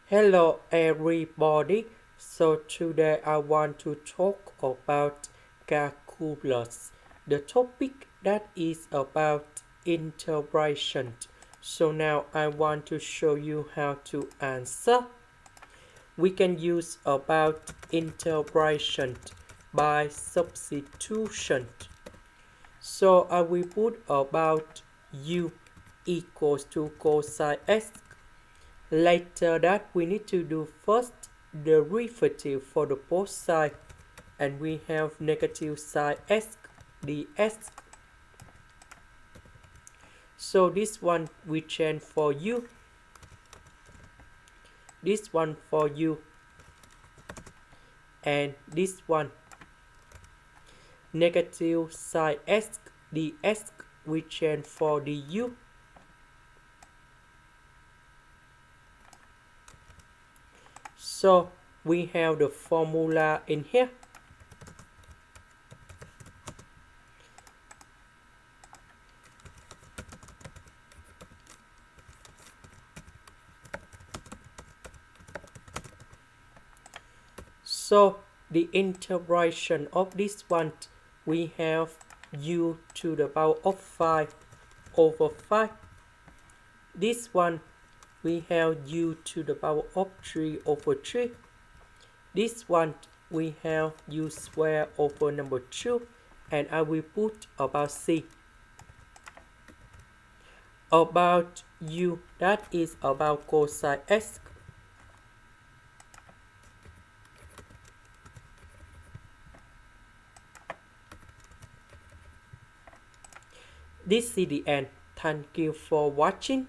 Hello everybody. So today I want to talk about calculus, the topic that is about integration. So now I want to show you how to answer. We can use about integration by substitution. So I will put about u equals to cosine x. Later that we need to do first derivative for the both side, and we have negative sine x dx. So this one we change for u, this one for u, and this one negative sine x dx we change for du. So we have the formula in here. So the integration of this one, we have u to the power of 5 over 5. This one, we have u to the power of 3 over 3. This one, we have u squared over number 2. And I will put about c. About u, that is about cosine x. This is the end. Thank you for watching.